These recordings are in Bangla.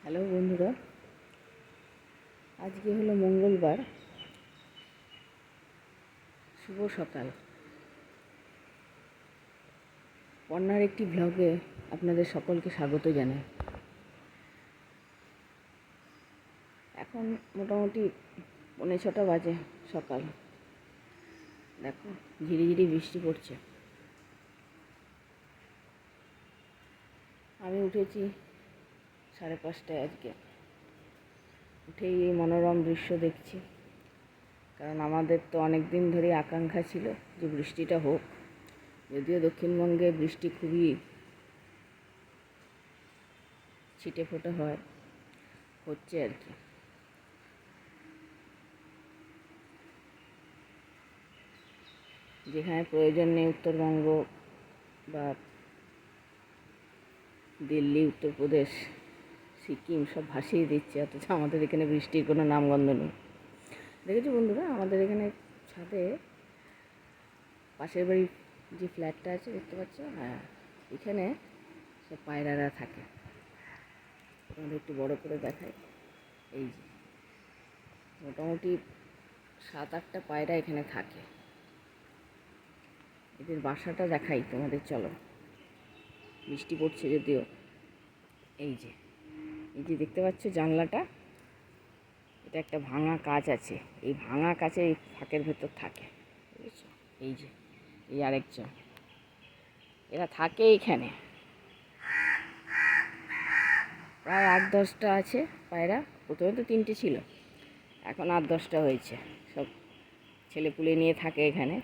হ্যালো বন্ধুরা, আজকে হলো মঙ্গলবার। শুভ সকাল। পর্ণার একটি ব্লগে আপনাদের সকলকে স্বাগত জানাই। এখন মোটামুটি 6:45 বাজে সকাল। দেখো ঝিরিঝিরি বৃষ্টি পড়ছে। আমি উঠেছি 5:30 আজকে। উঠেই এই মনোরম দৃশ্য দেখছি, কারণ আমাদের তো অনেক দিন ধরে আকাঙ্ক্ষা ছিল যে বৃষ্টিটা হোক। যদিও দক্ষিণবঙ্গে বৃষ্টি খুবই ছিটে ফোটা হচ্ছে আর কি। যেখানে প্রয়োজন নেই উত্তরবঙ্গ বা দিল্লি, উত্তরপ্রদেশ, সিকিম সব ভাসিয়ে দিচ্ছে, অথচ আমাদের এখানে বৃষ্টির কোনো নামগন্ধ নেই। দেখেছো বন্ধুরা, আমাদের এখানে ছাদে পাশের বাড়ির যে ফ্ল্যাটটা আছে দেখতে পাচ্ছ, হ্যাঁ, এখানে সব পায়রারা থাকে। তোমাদের একটু বড় করে দেখাই। এই যে মোটামুটি 7-8টা পায়রা এখানে থাকে। এদের বাসাটা দেখাই তোমাদের, চলো। বৃষ্টি পড়ছে যদিও। এই যে দেখতে পাচ্ছ জানলাটা, এটা একটা ভাঙা কাঁচ আছে। এই ভাঙা কাঁচে এই ফাঁকের ভেতর থাকে, বুঝেছো? এই আরেকজন, এরা থাকে এইখানে। প্রায় 8-10টা আছে পায়রা। প্রথমে তো 3টে ছিল, এখন 8-10টা হয়েছে। সব ছেলেপুলে নিয়ে থাকে এখানে।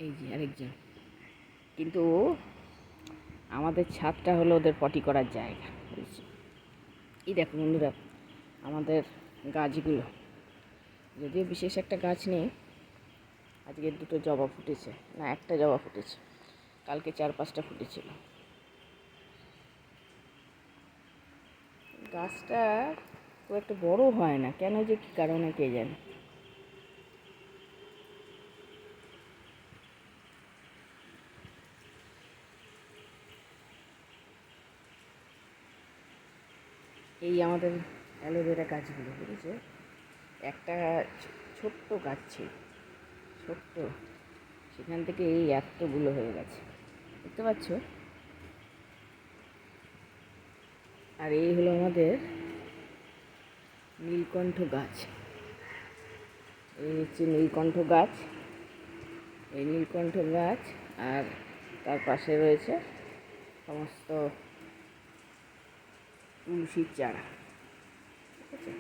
এই যে আরেকজন। কিন্তু আমাদের ছাদটা হলো ওদের পটি করার জায়গা, বুঝছো? এই দেখো বন্ধুরা, আমাদের গাছগুলো, যদিও বিশেষ একটা গাছ নেই। আজকে 2টো জবা ফুটেছে, না একটা জবা ফুটেছে, কালকে 4-5টা ফুটেছিল। গাছটা খুব একটা বড় হয় না, কেন যে কী কারণে কে জানে। এই আমাদের অ্যালোভেরা গাছগুলো, বুঝেছো? একটা ছোট্ট গাছ ছিল, ছোট্ট, সেখান থেকে এই এতগুলো হয়ে গেছে, দেখতে পাচ্ছ? আর এই হলো আমাদের নীলকণ্ঠ গাছ। এই হচ্ছে নীলকণ্ঠ গাছ, এই নীলকণ্ঠ গাছ। আর তার পাশে রয়েছে সমস্ত তুলসীর চারা, ঠিক আছে?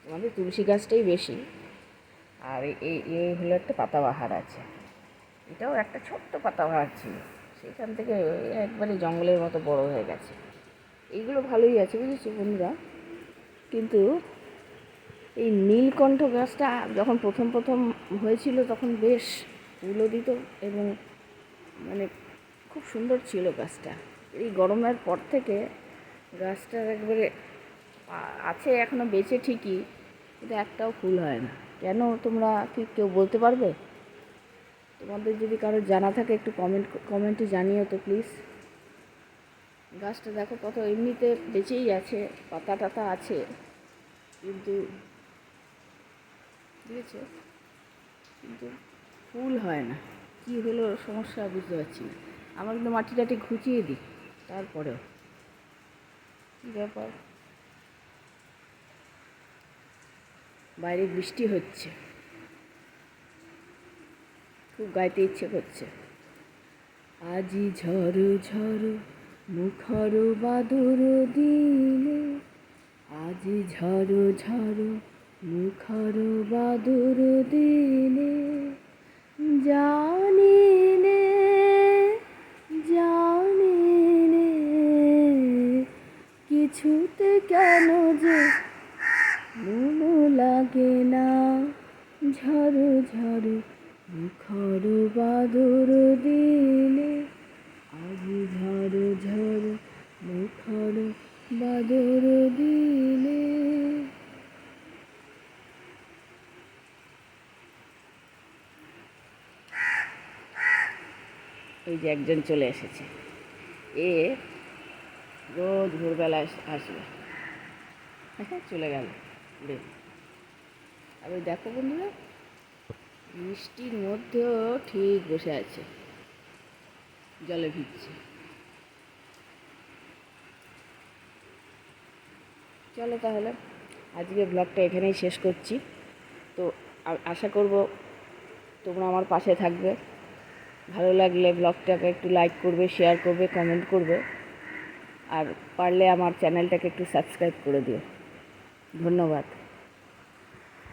আমাদের তুলসী গাছটাই বেশি। আর এই হলো একটা পাতাবাহার আছে, এটাও একটা ছোট্ট পাতাবাহার ছিল, সেখান থেকে একবারে জঙ্গলের মতো বড় হয়ে গেছে। এইগুলো ভালোই আছে, বুঝেছো বন্ধুরা। কিন্তু এই নীলকণ্ঠ গাছটা যখন প্রথম হয়েছিল তখন বেশ ফুলও দিত এবং মানে খুব সুন্দর ছিল গাছটা। এই গরমের পর থেকে গাছটার একবারে আছে এখনও বেঁচে ঠিকই, কিন্তু একটাও ফুল হয় না। কেন তোমরা কি কেউ বলতে পারবে? তোমাদের যদি কারো জানা থাকে একটু কমেন্টে জানিও তো প্লিজ। গাছটা দেখো কত এমনিতে বেঁচেই আছে, পাতা টাতা আছে, কিন্তু বুঝেছো, কিন্তু ফুল হয় না। কি হলো সমস্যা বুঝতে পারছি না। আমরা কিন্তু মাটি টাটি খুঁচিয়ে দিই, তারপরেও কী ব্যাপার। বাইরে বৃষ্টি হচ্ছে, খুব গাইতে ইচ্ছে করছে। আজি ঝড় ঝড় মুখর বাদুর দিনে, আজি ঝড় ঝড় মুখর বাদুর দিনে, জানি নে জানি নে কিছুতে কেন যে মন লাগে না, ঝড় ঝড় মুখর বাদুর দিনে, আজি ঝড় ঝড় মুখর বাদুর দিনে। এই যে একজন চলে এসেছে, এ রোজ ভোরবেলা আসবে। হ্যাঁ, চলে গেল উড়ে। আর ওই দেখো বন্ধুরা, বৃষ্টির মধ্যেও ঠিক বসে আছে, জলে ভিজছে। চলো তাহলে আজকে ব্লগটা এখানেই শেষ করছি। তো আশা করব তোমরা আমার পাশে থাকবে। ভালো লাগলে ব্লগটাকে একটু লাইক করবে, শেয়ার করবে, কমেন্ট করবে, আর পারলে আমার চ্যানেলটাকে একটু সাবস্ক্রাইব করে দিও। ধন্যবাদ।